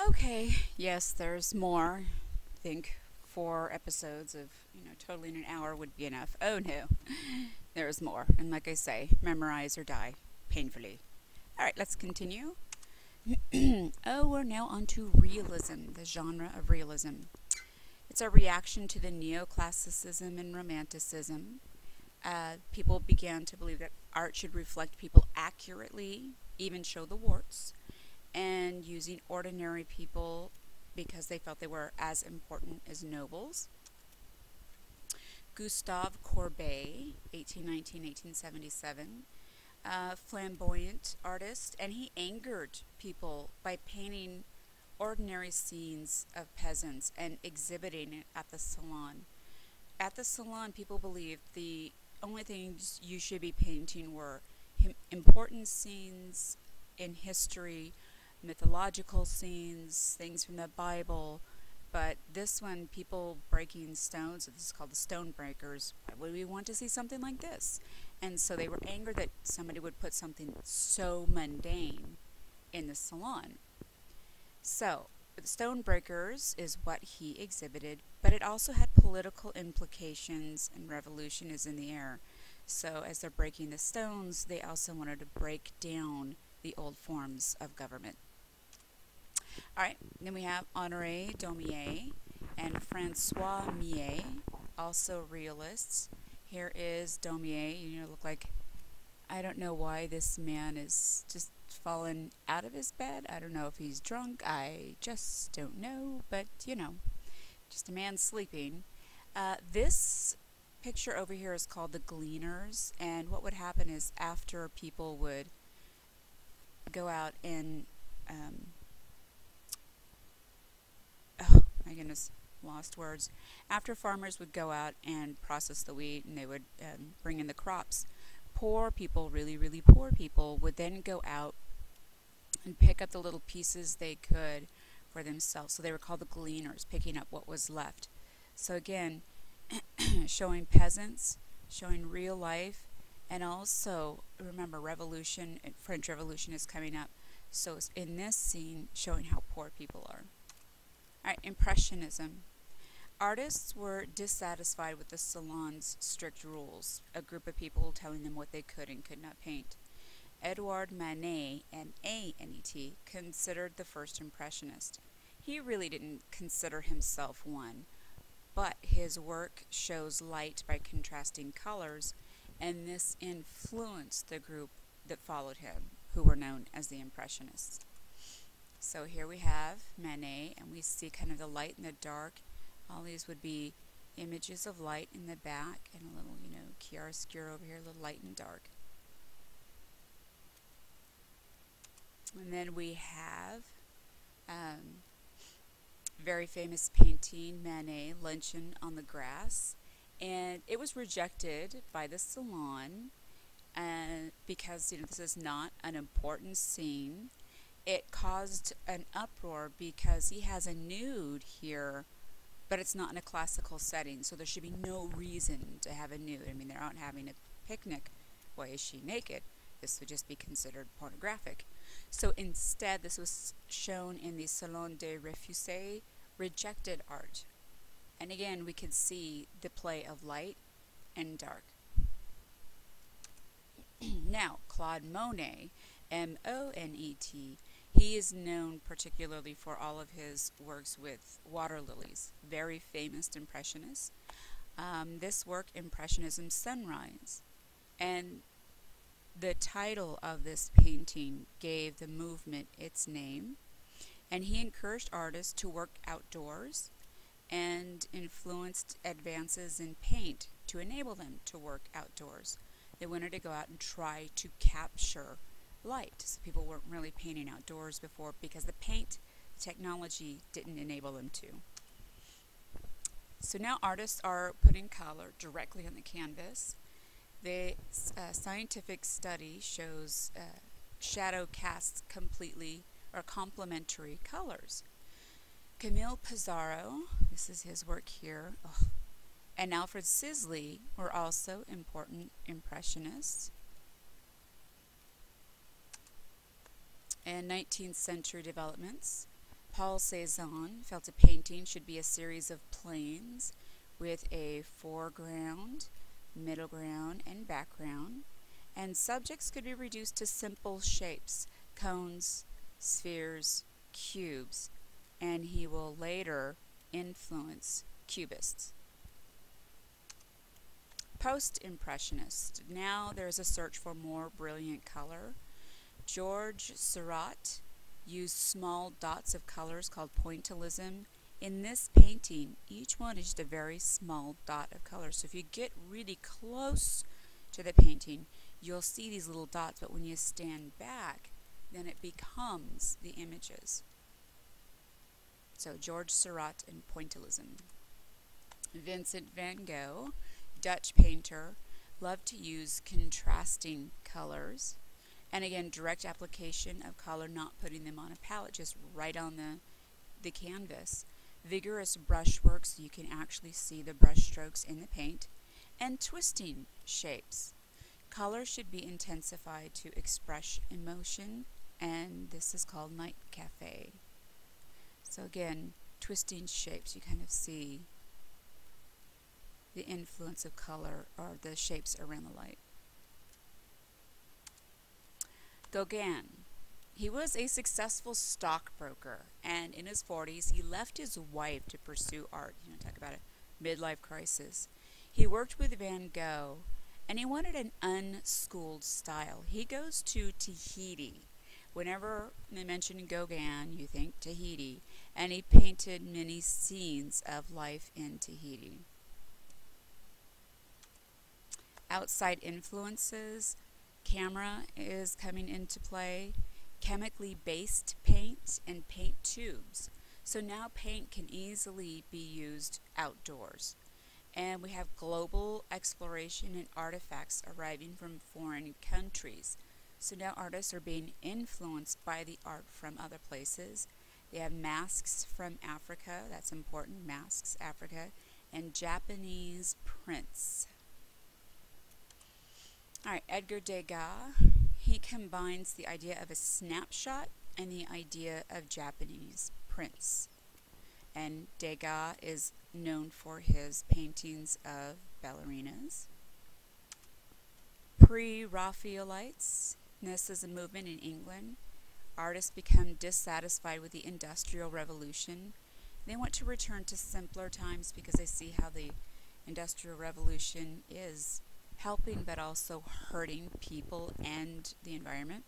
Okay, yes, there's more. I think 4 episodes of, totally in an hour would be enough. Oh no, there's more. And like I say, memorize or die painfully. All right, let's continue. Oh, we're now on to realism, the genre of realism. It's a reaction to the neoclassicism and romanticism. People began to believe that art should reflect people accurately, even show the warts, and using ordinary people because they felt they were as important as nobles. Gustave Courbet, 1819-1877, flamboyant artist, and he angered people by painting ordinary scenes of peasants and exhibiting it at the salon. At the salon, people believed the only things you should be painting were important scenes in history, mythological scenes, things from the Bible. But this one, people breaking stones, this is called the stone breakers. Why would we want to see something like this? And so they were angered that somebody would put something so mundane in the salon. So, the stone breakers is what he exhibited, but it also had political implications, and revolution is in the air. So, as they're breaking the stones, they also wanted to break down the old forms of government. All right, then we have Honoré Daumier and Francois Millet, also realists. Here is Daumier. Look like, I don't know why this man is just fallen out of his bed. I don't know if he's drunk. I just don't know. But, just a man sleeping. This picture over here is called the Gleaners. And what would happen is after people would go out and, oh my goodness, lost words. After farmers would go out and process the wheat and they would bring in the crops, poor people, really, really poor people, would then go out and pick up the little pieces they could for themselves. So they were called the Gleaners, picking up what was left. So again, showing peasants, showing real life, and also, remember, revolution, French Revolution is coming up. So in this scene, showing how poor people are. All right, Impressionism. Artists were dissatisfied with the salon's strict rules, a group of people telling them what they could and could not paint. Edouard Manet, M-A-N-E-T, considered the first impressionist. He really didn't consider himself one, but his work shows light by contrasting colors, and this influenced the group that followed him, who were known as the Impressionists. So here we have Manet, and we see kind of the light and the dark. All these would be images of light in the back, and a little, chiaroscuro over here, a little light and dark. And then we have very famous painting, Manet, Luncheon on the Grass. And it was rejected by the salon because, this is not an important scene. It caused an uproar because he has a nude here, but it's not in a classical setting, so there should be no reason to have a nude. I mean, they're out having a picnic. Why is she naked? This would just be considered pornographic. So instead, this was shown in the Salon des Refusés, rejected art. And again, we could see the play of light and dark. Now, Claude Monet, M-O-N-E-T, he is known particularly for all of his works with water lilies, very famous impressionist. This work, Impressionism Sunrise. And the title of this painting gave the movement its name. And he encouraged artists to work outdoors and influenced advances in paint to enable them to work outdoors. They wanted to go out and try to capture light. So people weren't really painting outdoors before because the paint technology didn't enable them to. So now artists are putting color directly on the canvas. The scientific study shows shadow casts completely or complementary colors. Camille Pissarro, this is his work here, and Alfred Sisley were also important impressionists. And 19th century developments. Paul Cézanne felt a painting should be a series of planes with a foreground, middle ground, and background, and subjects could be reduced to simple shapes, cones, spheres, cubes, and he will later influence cubists. Post-Impressionists. Now there's a search for more brilliant color. George Seurat used small dots of colors called pointillism. In this painting, each one is just a very small dot of color. So if you get really close to the painting, you'll see these little dots, but when you stand back, then it becomes the images. So George Seurat and pointillism. Vincent van Gogh, Dutch painter, loved to use contrasting colors. And again, direct application of color, not putting them on a palette, just right on the canvas. Vigorous brushwork, so you can actually see the brush strokes in the paint. And twisting shapes. Color should be intensified to express emotion, and this is called Night Cafe. So again, twisting shapes, you kind of see the influence of color or the shapes around the light. Gauguin. He was a successful stockbroker, and in his 40s, he left his wife to pursue art. Talk about a midlife crisis. He worked with Van Gogh, and he wanted an unschooled style. He goes to Tahiti. Whenever they mention Gauguin, you think Tahiti, and he painted many scenes of life in Tahiti. Outside influences, camera is coming into play, chemically based paint, and paint tubes. So now paint can easily be used outdoors. And we have global exploration and artifacts arriving from foreign countries. So now artists are being influenced by the art from other places. They have masks from Africa, that's important, masks, Africa, and Japanese prints. Alright, Edgar Degas, he combines the idea of a snapshot and the idea of Japanese prints. And Degas is known for his paintings of ballerinas. Pre-Raphaelites, this is a movement in England. Artists become dissatisfied with the Industrial Revolution. They want to return to simpler times because they see how the Industrial Revolution is helping but also hurting people and the environment.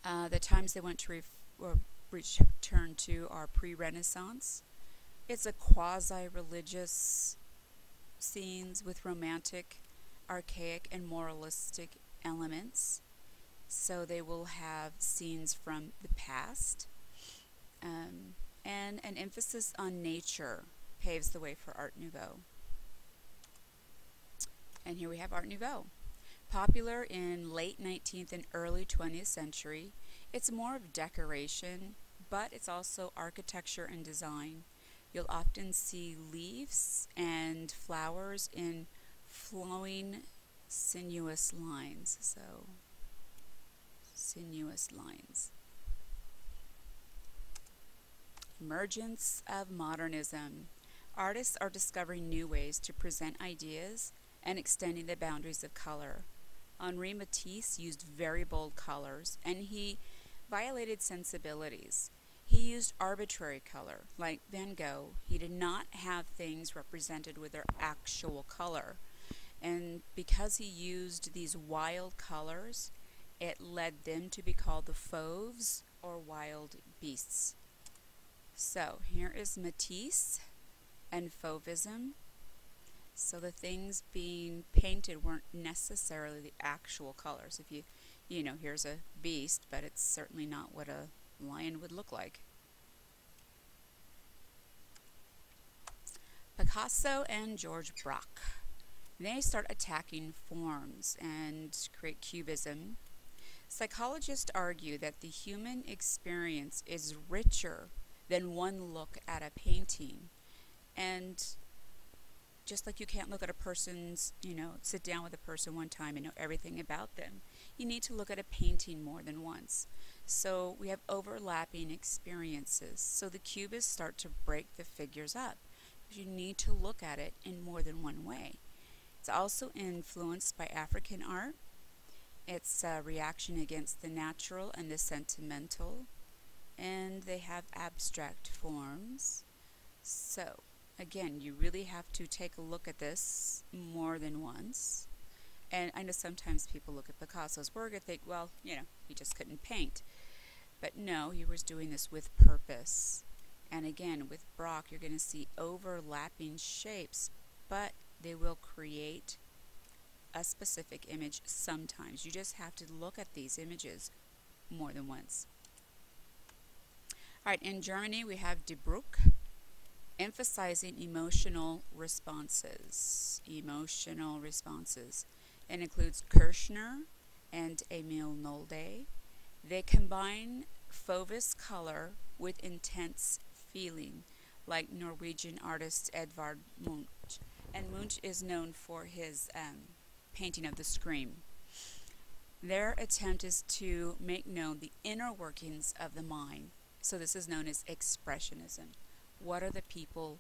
The times they want to return to are pre-Renaissance. It's a quasi-religious scenes with romantic, archaic, and moralistic elements. So they will have scenes from the past. And an emphasis on nature paves the way for Art Nouveau. And here we have Art Nouveau. Popular in late 19th and early 20th century, it's more of decoration, but it's also architecture and design. You'll often see leaves and flowers in flowing, sinuous lines. So, sinuous lines. Emergence of modernism. Artists are discovering new ways to present ideas and extending the boundaries of color. Henri Matisse used very bold colors, and he violated sensibilities. He used arbitrary color, like Van Gogh. He did not have things represented with their actual color. And because he used these wild colors, it led them to be called the fauves, or wild beasts. So here is Matisse and fauvism. So the things being painted weren't necessarily the actual colors. If you know, here's a beast, but it's certainly not what a lion would look like. Picasso and George Braque. They start attacking forms and create cubism. Psychologists argue that the human experience is richer than one look at a painting. And just like you can't look at a person's, sit down with a person one time and know everything about them. You need to look at a painting more than once. So we have overlapping experiences. So the cubists start to break the figures up. You need to look at it in more than one way. It's also influenced by African art. It's a reaction against the natural and the sentimental. And they have abstract forms. So, again, you really have to take a look at this more than once. And I know sometimes people look at Picasso's work and think, well, he just couldn't paint. But no, he was doing this with purpose. And again, with Braque, you're going to see overlapping shapes, but they will create a specific image sometimes. You just have to look at these images more than once. All right, in Germany, we have Die Brücke, emphasizing emotional responses. Emotional responses. It includes Kirchner and Emil Nolde. They combine Fauves color with intense feeling, like Norwegian artist Edvard Munch. And Munch is known for his painting of the Scream. Their attempt is to make known the inner workings of the mind. So this is known as expressionism. What are the people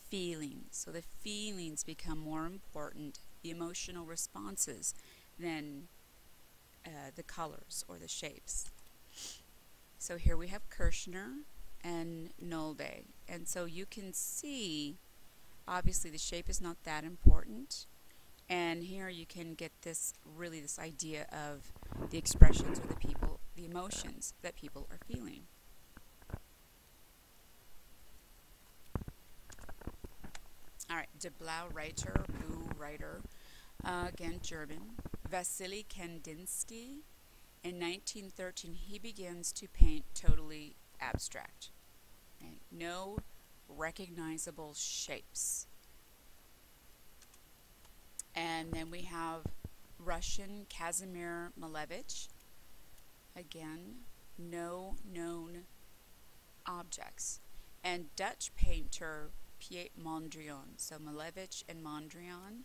feeling? So the feelings become more important, the emotional responses, than the colors or the shapes. So here we have Kirchner and Nolde. And so you can see, obviously the shape is not that important. And here you can get this idea of the expressions or the emotions that people are feeling. All right, De Blue Writer, again German. Vasily Kandinsky. In 1913, he begins to paint totally abstract. Okay? No recognizable shapes. And then we have Russian Kazimir Malevich. Again, no known objects. And Dutch painter Piet Mondrian. So Malevich and Mondrian.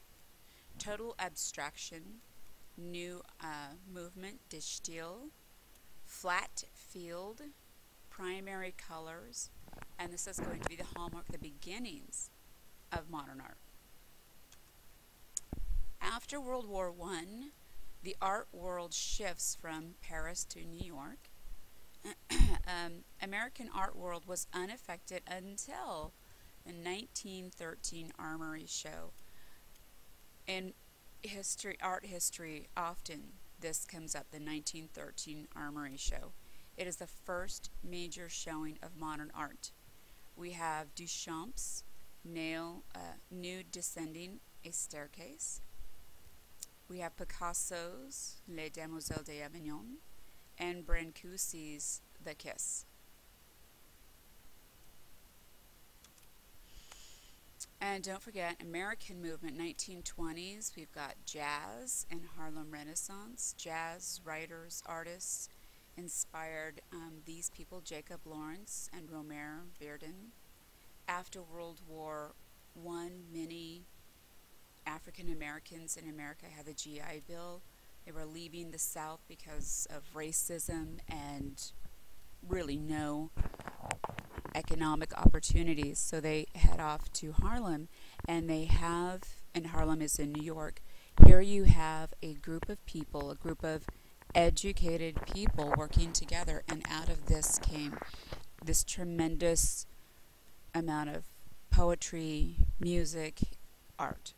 Total abstraction. New movement, de Stijl. Flat field. Primary colors. And this is going to be the hallmark, the beginnings of modern art. After World War I, the art world shifts from Paris to New York. American art world was unaffected until the 1913 Armory Show. In art history, often this comes up, the 1913 Armory Show. It is the first major showing of modern art. We have Duchamp's Nude Descending a Staircase. We have Picasso's Les Demoiselles d'Avignon and Brancusi's The Kiss. And don't forget, American movement, 1920s, we've got jazz and Harlem Renaissance. Jazz writers, artists inspired these people, Jacob Lawrence and Romare Bearden. After World War I, many African Americans in America had the GI Bill. They were leaving the South because of racism and really no economic opportunities. So they head off to Harlem, and and Harlem is in New York. Here you have a group of people, a group of educated people working together, and out of this came this tremendous amount of poetry, music, art.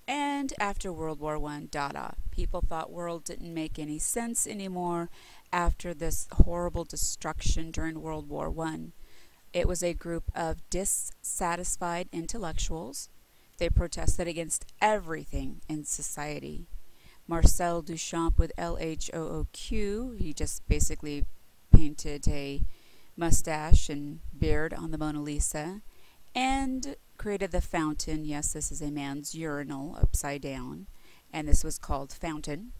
And after World War I, Dada. People thought world didn't make any sense anymore after this horrible destruction during World War I. It was a group of dissatisfied intellectuals. They protested against everything in society. Marcel Duchamp with LHOOQ, he just basically painted a mustache and beard on the Mona Lisa, and created the fountain. Yes, this is a man's urinal upside down, and this was called Fountain.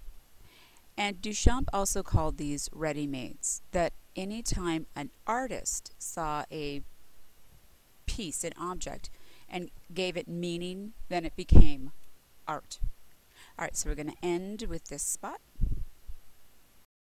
And Duchamp also called these ready-mades, that anytime an artist saw a piece, an object, and gave it meaning, then it became art. All right, so we're going to end with this spot.